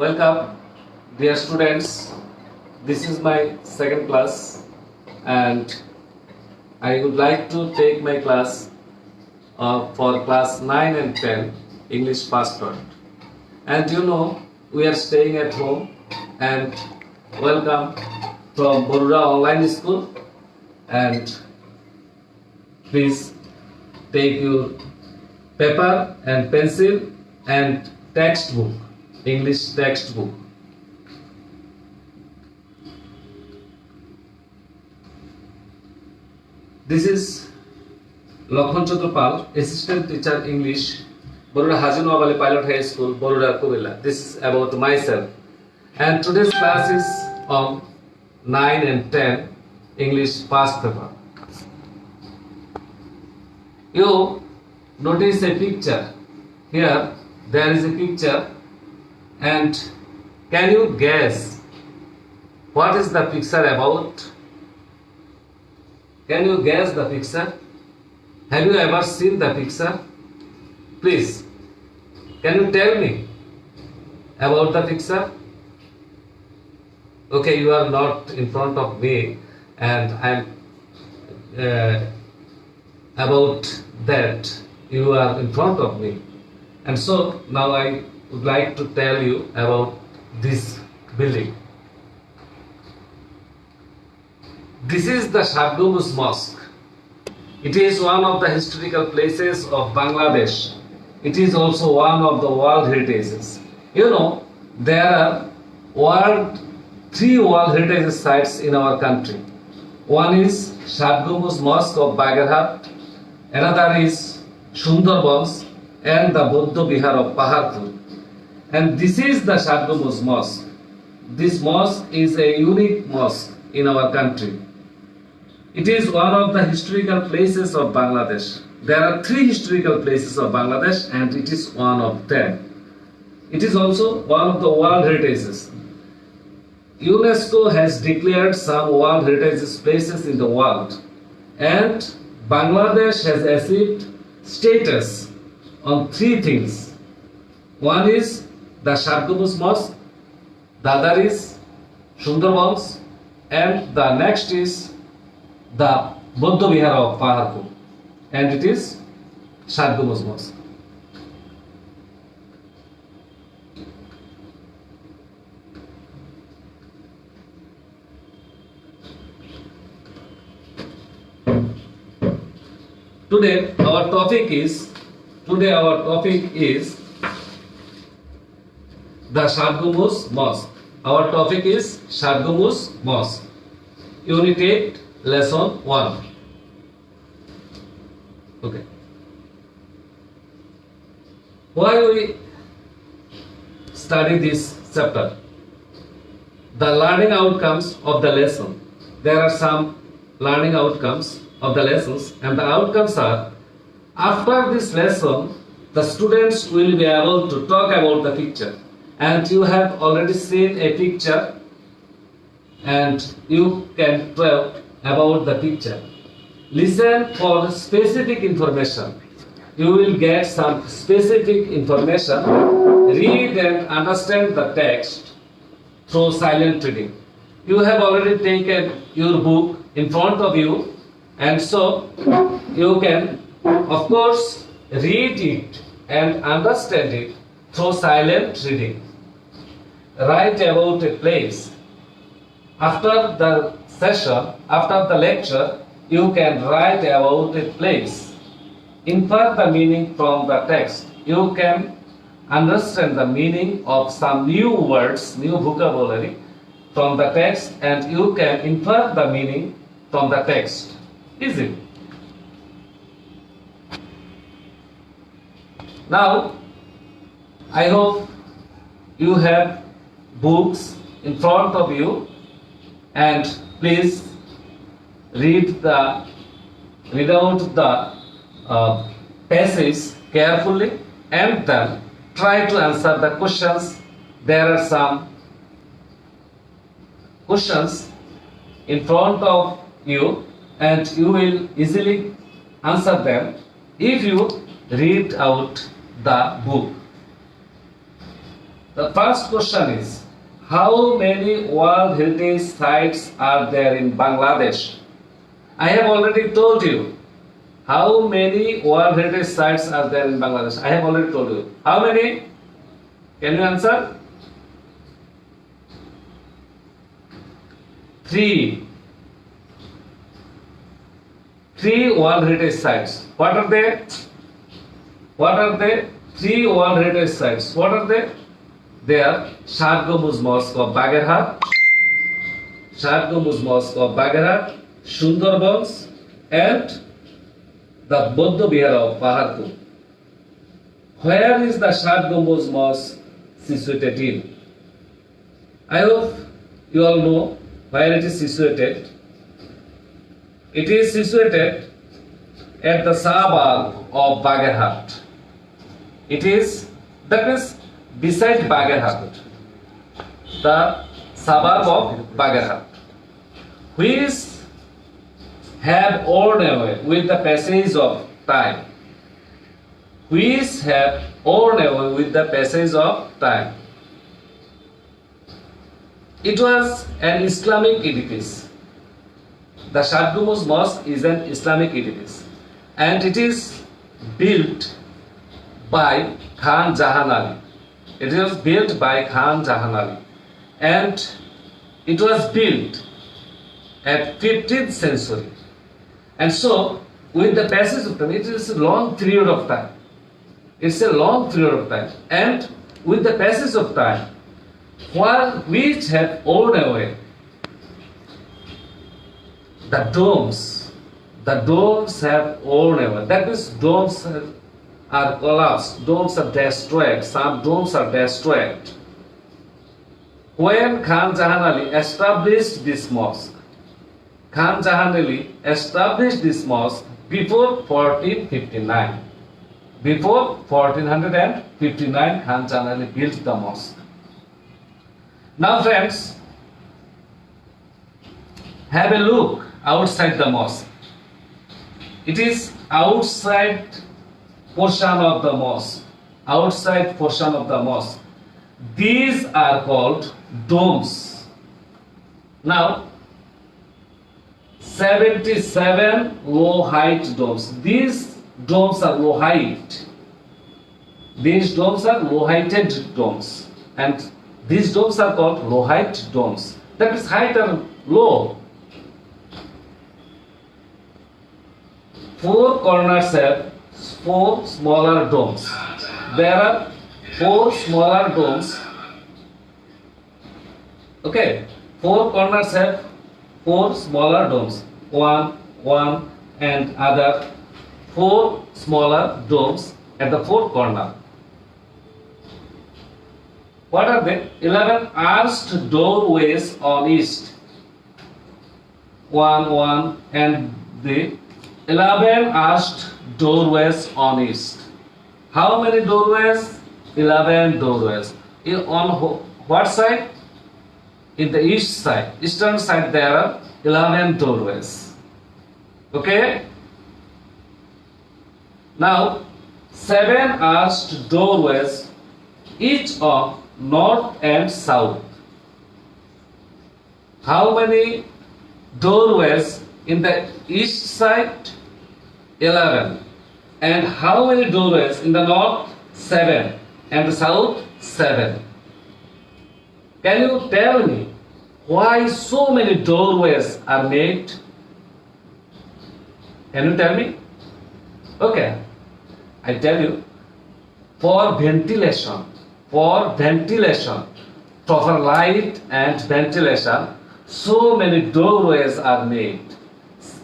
Welcome, dear students. This is my second class, and I would like to take my class for class 9 and 10 English past word. And we are staying at home, and welcome from Baroda Online School. And please take your paper and pencil and textbook, English textbook. This is Lakhon Chatrapal, Assistant Teacher English, Baroda Haji Nawab Pilot High School, Baroda Kubela. This is about myself. And today's class is on 9 and 10 English past paper. You notice a picture. Here there is a picture, and can you guess what is the picture about? Can you guess the picture? Have you ever seen the picture? Please, can you tell me about the picture? Okay, you are not in front of me, and I am about that you are in front of me. And so now I would like to tell you about this building. This is the Shadgumus Mosque. It is one of the historical places of Bangladesh. It is also one of the world heritages. There are three world heritage sites in our country. One is Shadgumus Mosque of Bagerhat, another is Sundarban's, and the Buddha Bihar of Paharpur. And this is the Shadgumus Mosque. This mosque is a unique mosque in our country. It is one of the historical places of Bangladesh. There are three historical places of Bangladesh, and it is one of them. It is also one of the world heritages. UNESCO has declared some world heritage places in the world, and Bangladesh has achieved status on three things. One is the Shadgumus Mosque, the other is Sundarban's, and the next is the Buddha Bihar of Paharpur, and it is Shadgumus Mosque. Today our topic is the Shadgumus Mosque. Our topic is Shadgumus Mosque. Unit 8, Lesson 1. Okay. Why we study this chapter? The learning outcomes of the lesson. There are some learning outcomes of the lessons, and the outcomes are: after this lesson, the students will be able to talk about the picture. And you have already seen a picture, and you can talk about the picture. Listen for specific information. You will get some specific information. Read and understand the text through silent reading. You have already taken your book in front of you, and so you can, of course, read it and understand it through silent reading. Write about a place. After the session, after the lecture, you can write about a place. Infer the meaning from the text. You can understand the meaning of some new words, new vocabulary from the text, and you can infer the meaning from the text. Easy. Now, I hope you have books in front of you, and please read out the passage carefully, and then try to answer the questions. There are some questions in front of you, and you will easily answer them if you read out the book. The first question is, how many World Heritage Sites are there in Bangladesh? I have already told you. How many World Heritage Sites are there in Bangladesh? I have already told you. How many? Can you answer? 3. 3 World Heritage Sites. What are they? What are they? 3 World Heritage Sites. What are they? They are Shah Gambuz Mosque of Bagerhat, Shah Gambuz Mosque of Bagerhat, Sundarbans, and the Buddha Vihara of Paharpur. Where is the Shah Gambuz Mosque situated in? I hope you all know where it is situated. It is situated at the suburb of Bagerhat. It is, that means, beside Bagerhat, the suburb of Bagerhat, which have worn away with the passage of time. Which have worn away with the passage of time. It was an Islamic edifice. The Shah Gambuz Mosque is an Islamic edifice, and it is built by Khan Jahan Ali. It was built by Khan Jahan Ali, and it was built at 15th century. And so, with the passage of time, it is a long period of time. It's a long period of time, and with the passage of time, which have worn away, the domes have worn away. That means domes are collapsed, domes are destroyed, some domes are destroyed. When Khan Jahan Ali established this mosque, Khan Jahan Ali established this mosque before 1459. Before 1459, Khan Jahan Ali built the mosque. Now friends, have a look outside the mosque. It is outside portion of the mosque. Outside portion of the mosque. These are called domes. Now, 77 low height domes. These domes are low height. These domes are low heighted domes. And these domes are called low height domes. That is height and low. 4 corners have 4 smaller domes. There are 4 smaller domes. Okay, 4 corners have 4 smaller domes. One, and other 4 smaller domes at the 4th corner. What are they? 11 arched doorways on east. One, and the 11 arched doorways on east. How many doorways? 11 doorways. On what side? In the east side. Eastern side there are 11 doorways. Okay? Now, 7 arched doorways, each of north and south. How many doorways in the east side? 11. And how many doorways in the north? 7. And the south? 7. Can you tell me why so many doorways are made? Can you tell me? Okay, I tell you. For ventilation, proper light and ventilation, so many doorways are made.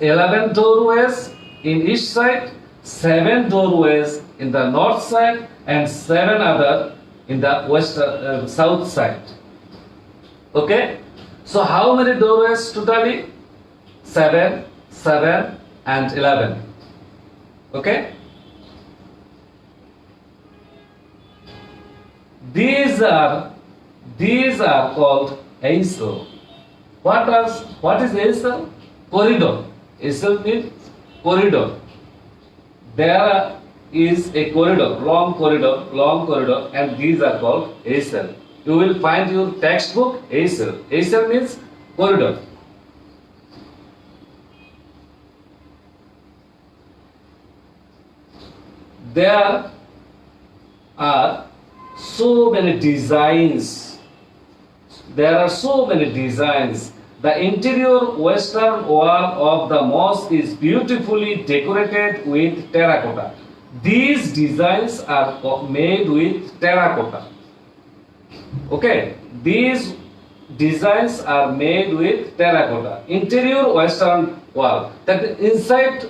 11 doorways in each side, 7 doorways in the north side, and 7 other in the south side. Okay? So how many doorways totally? 7, and 11. Okay? These are called aisle. What is aisle? Corridor. Aisle means corridor. There are is a long corridor, and these are called ASL. You will find your textbook ASL. ASL means corridor. There are so many designs. The interior western wall of the mosque is beautifully decorated with terracotta. These designs are made with terracotta. Okay, these designs are made with terracotta. Interior western wall, that inside,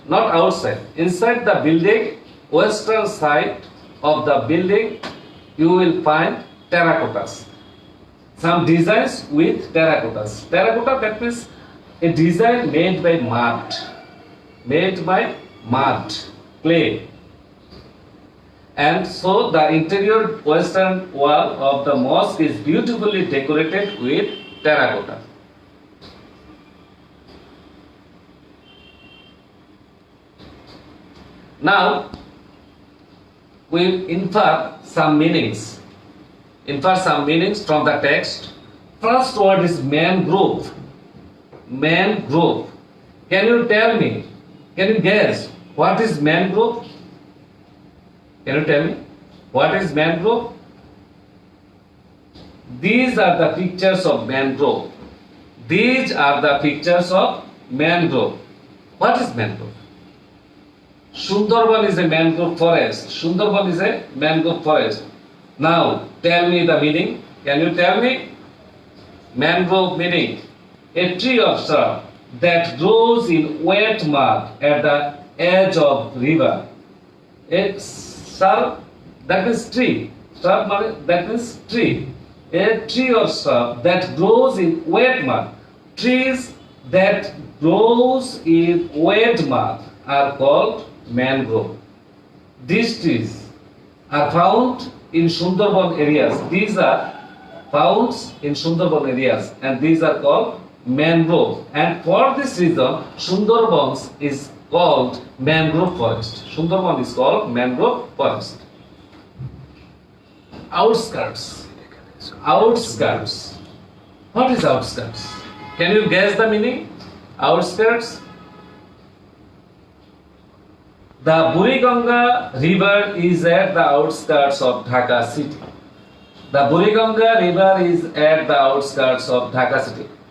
not outside. Inside the building, western side of the building, you will find terracottas. Some designs with terracottas. Terracotta, that means a design made by mud, clay. And so the interior western wall of the mosque is beautifully decorated with terracotta. Now we infer some meanings from the text. First word is mangrove. Mangrove. Can you tell me? Can you guess what is mangrove? Can you tell me what is mangrove? These are the pictures of mangrove. What is mangrove? Sundarban is a mangrove forest. Now tell me the meaning. Can you tell me? Mangrove meaning: a tree of shrub that grows in wet mud at the edge of river. A shrub, that means tree. Shrub, that means tree. A tree or shrub that grows in wet mud. Trees that grows in wet mud are called mangrove. These trees are found in Sundarban areas. These are found in Sundarban areas, and these are called mangrove. And for this reason, Sundarban is called mangrove forest. Sundarban is called mangrove forest. Outskirts. What is outskirts? Can you guess the meaning? Outskirts. The Buriganga river is at the outskirts of Dhaka city.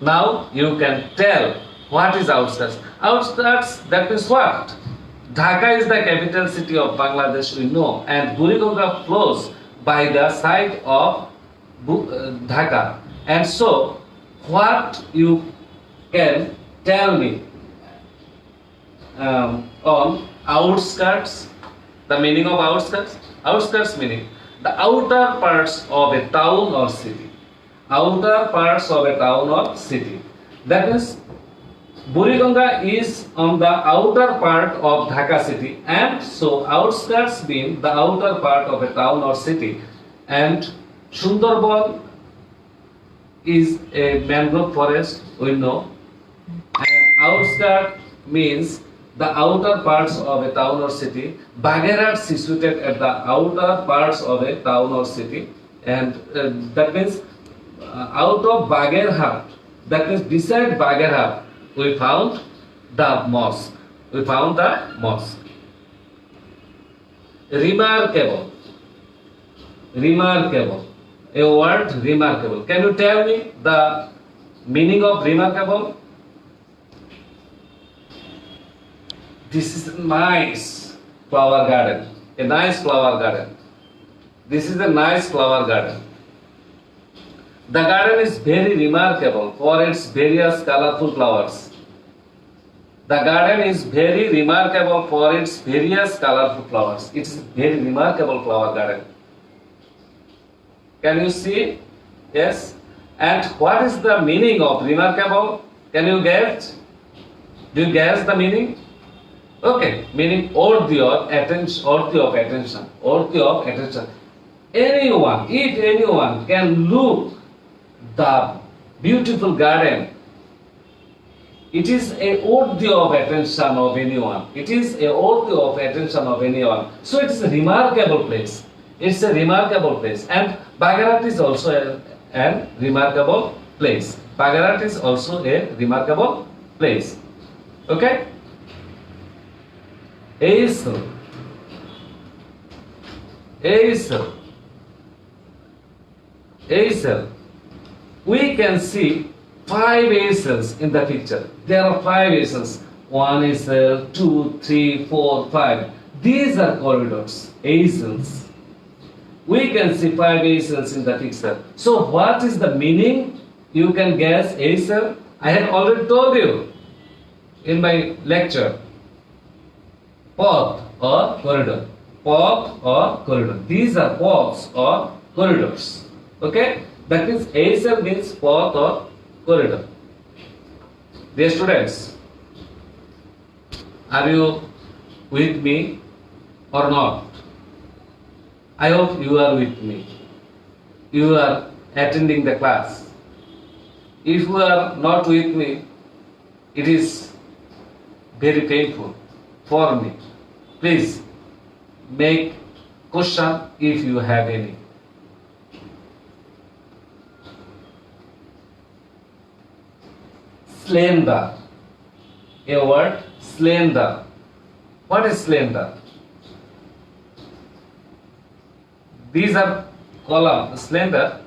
Now you can tell what is outskirts. Outskirts, that means what? Dhaka is the capital city of Bangladesh, we know, and Buriganga flows by the side of Dhaka. And so, what you can tell me on outskirts, the meaning of outskirts? Outskirts meaning the outer parts of a town or city. That means Buriganga is on the outer part of Dhaka city, and so outskirts mean the outer part of a town or city. And Sundarban is a mangrove forest, we know, and outskirt means the outer parts of a town or city. Bagherhat situated at the outer parts of a town or city, and that means out of Bagherhat, that means beside Bagherhat, we found the mosque. Remarkable. A word, remarkable. Can you tell me the meaning of remarkable? This is a nice flower garden. This is a nice flower garden. The garden is very remarkable for its various colorful flowers. It is very remarkable flower garden. Can you see? Yes. And what is the meaning of remarkable? Can you guess? Do you guess the meaning? Okay, meaning worthy of attention. If anyone can look the beautiful garden It is a worthy of attention of anyone. It is a worthy of attention of anyone. So it is a remarkable place. It's a remarkable place. And Bagarat is also a remarkable place. Bagarat is also a remarkable place. Okay? Aisel. Aisel. Aisel. We can see 5 aisels in the picture. There are 5 aisels. 1 aisel, 2, 3, 4, 5. These are corridors, aisels. We can see 5 aisels in the picture. So what is the meaning? You can guess aisel. I have already told you in my lecture. Path or corridor. Path or corridor. These are paths or corridors. Okay? That means aisel means path or corridor. Dear students, are you with me or not? I hope you are with me. You are attending the class. If you are not with me, it is very painful for me. Please make question if you have any. Slender. A word, slender. What is slender? These are column. Slender.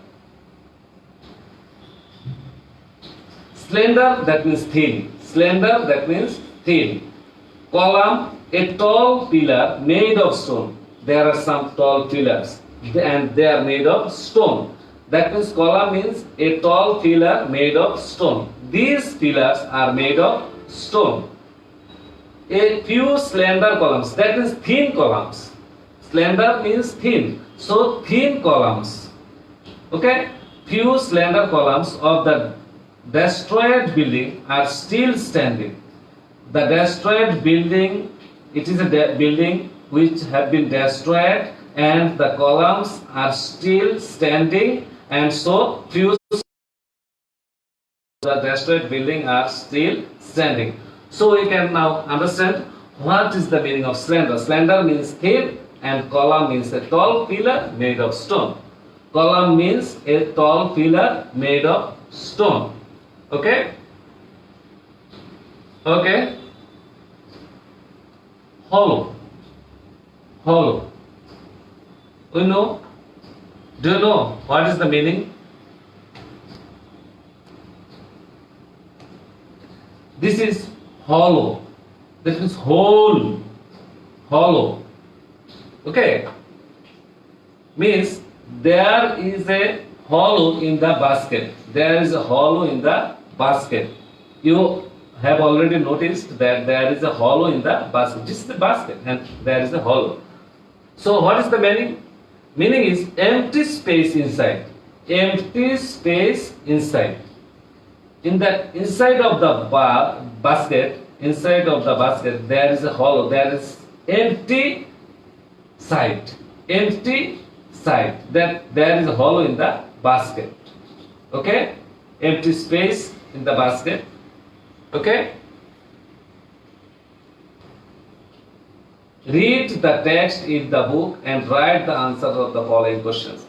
Slender, that means thin. Slender, that means thin. Column, a tall pillar made of stone. There are some tall pillars and they are made of stone. That means column means a tall pillar made of stone. These pillars are made of stone. A few slender columns, that is thin columns. Slender means thin. So thin columns. Okay? Few slender columns of the destroyed building are still standing. The destroyed building, it is a building which have been destroyed and the columns are still standing, and so few the destroyed building are still standing. So we can now understand what is the meaning of slender. Slender means thin and column means a tall pillar made of stone. Column means a tall pillar made of stone. Okay? Okay? Hollow. Hollow. Do you know what is the meaning? This is hollow. That means whole. Hollow. Okay? Means there is a hollow in the basket. There is a hollow in the basket. You have already noticed that there is a hollow in the basket. This is the basket and there is a hollow. So what is the meaning? Meaning is empty space inside. Empty space inside. In the inside of the basket, inside of the basket, there is a hollow. There is empty side. Empty side. That there is a hollow in the basket. Okay? Empty space in the basket. Okay? Read the text in the book and write the answer of the following questions.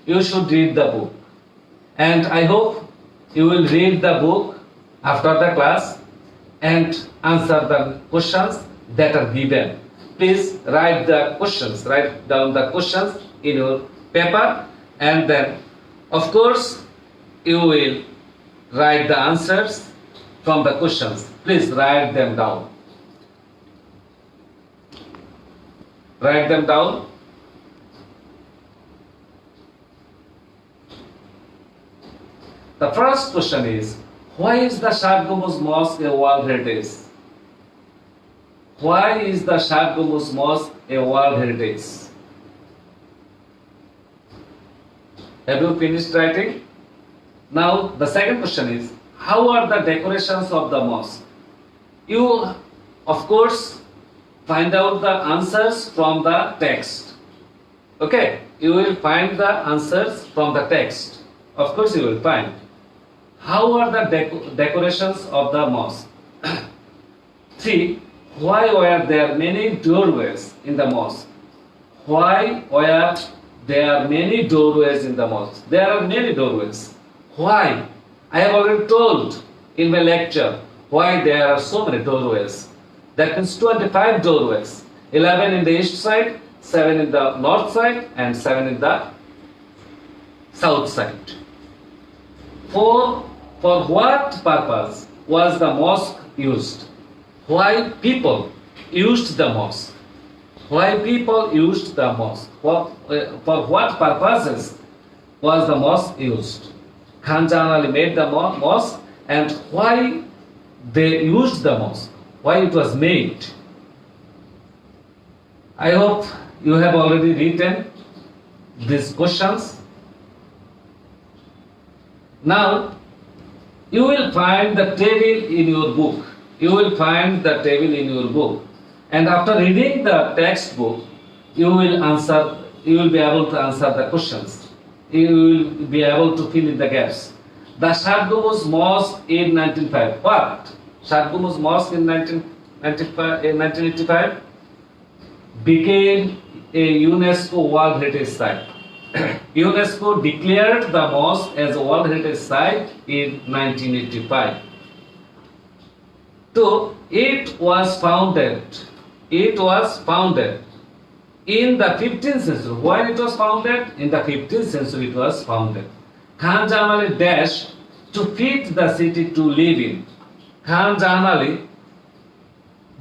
You should read the book. And I hope you will read the book after the class and answer the questions that are given. Please write the questions, write down the questions in your paper, and then of course you will write the answers from the questions. Please write them down. Write them down. The first question is, why is the Shah Gumuz Mosque a World Heritage? Why is the Shah Gumuz Mosque a World Heritage? Have you finished writing? Now the second question is, how are the decorations of the mosque? You of course find out the answers from the text. Okay, you will find the answers from the text. Of course you will find. How are the decorations of the mosque? 3. Why were there many doorways in the mosque? Why were there many doorways in the mosque? There are many doorways. Why? I have already told in my lecture why there are so many doorways. That means 25 doorways. 11 in the east side, 7 in the north side, and 7 in the south side. For what purpose was the mosque used? Why people used the mosque? Why people used the mosque? For what purposes was the mosque used? Khan Jahan Ali made the mosque, and why they used the mosque? Why it was made? I hope you have already written these questions. Now, you will find the table in your book. You will find the table in your book. And after reading the textbook, you will be able to answer the questions. You will be able to fill in the gaps. The Shadgumus Mosque in 1905. What? Shadgumus Mosque in 1985 became a UNESCO World Heritage Site. UNESCO declared the mosque as a World Heritage Site in 1985. So it was founded in the 15th century. When it was founded? In the 15th century it was founded. Khan Jahan Ali dashed to fit the city to live in. Khan Jahan Ali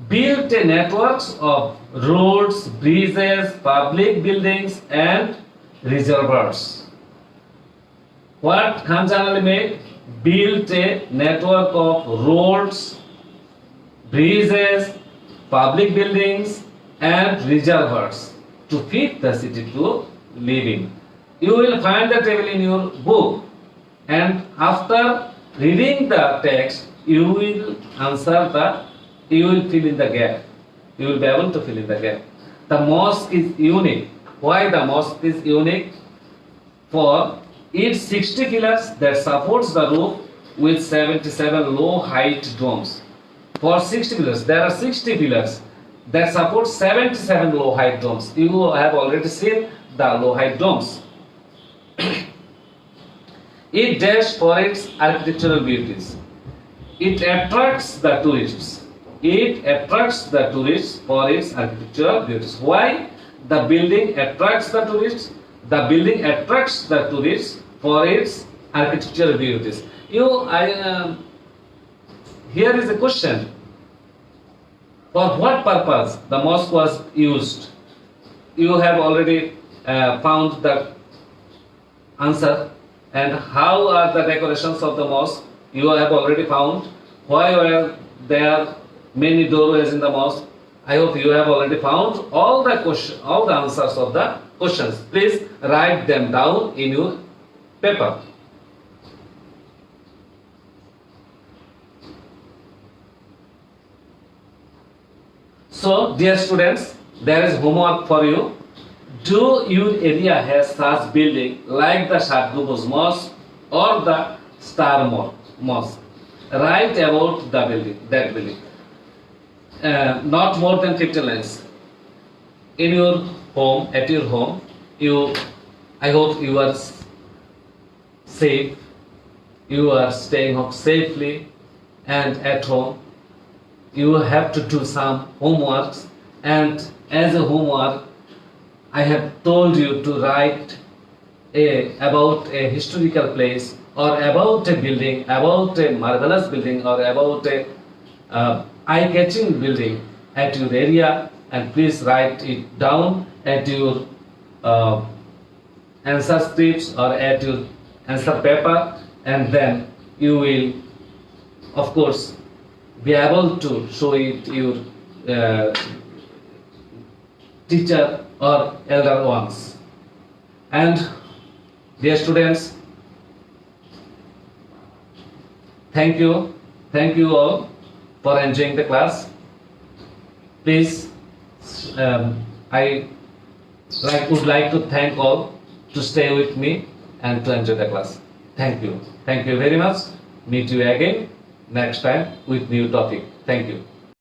built a network of roads, bridges, public buildings and reservoirs. What Khan Jahan Ali made? Built a network of roads, bridges, public buildings and reservoirs to fit the city to live in. You will find the table in your book, and after reading the text, you will fill in the gap. You will be able to fill in the gap. The mosque is unique. Why the mosque is unique? For its 60 pillars that supports the roof with 77 low height domes. For 60 pillars, there are 60 pillars that support 77 low height domes. You have already seen the low height domes. It dash for its architectural beauties. It attracts the tourists. It attracts the tourists for its architectural beauties. Why? The building attracts the tourists. The building attracts the tourists for its architectural beauties. Here is a question. For what purpose the mosque was used? You have already found the answer. And how are the decorations of the mosque? You have already found. Why were there many doorways in the mosque? I hope you have already found all the answers of the questions. Please write them down in your paper. So, dear students, there is homework for you. Do your area has such building like the Shadgumus Mosque or the Star Mosque? Write about the building, that building. Not more than 15 lines. In your home, at your home, I hope you are safe. You are staying home safely, and at home you have to do some homeworks. And as a homework, I have told you to write about a historical place, or about a building, about a marvelous building, or about a eye-catching building at your area, and please write it down at your answer scripts or at your answer paper, and then you will, of course, be able to show it your teacher or elder ones. And dear students, thank you all for enjoying the class. Please, I would like to thank all to stay with me and to enjoy the class. Thank you very much. Meet you again next time with new topic. Thank you.